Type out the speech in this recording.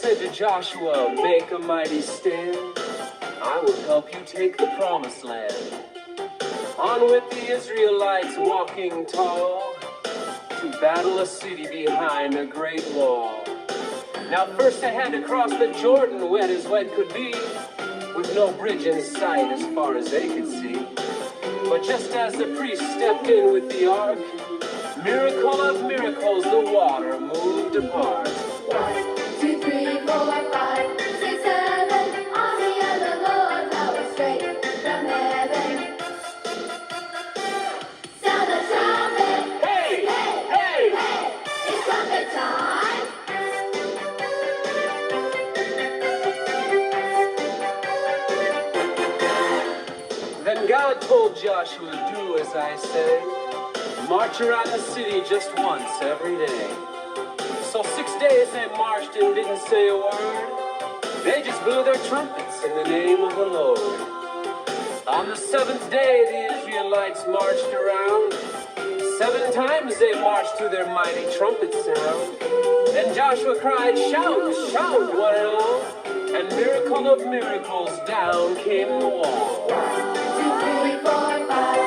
said to Joshua, make a mighty stand. I will help you take the promised land. On with the Israelites walking tall to battle a city behind a great wall. Now first they had to cross the Jordan, wet as wet could be, with no bridge in sight as far as they could see. But just as the priest stepped in with the ark, miracle of miracles, the water moved apart. 1, 2, 3, 4, 5, 6, 7. Army of the Lord, power straight from heaven. Sound the trumpet. Hey, Hey, hey! hey, it's trumpet time. Then God told Joshua, do as I say. March around the city just once every day. So 6 days they marched and didn't say a word. They just blew their trumpets in the name of the Lord. On the 7th day the Israelites marched around. 7 times they marched to their mighty trumpet sound. Then Joshua cried, shout, shout, one and all. And miracle of miracles, down came the wall. 1, 2, 3, 4, 5.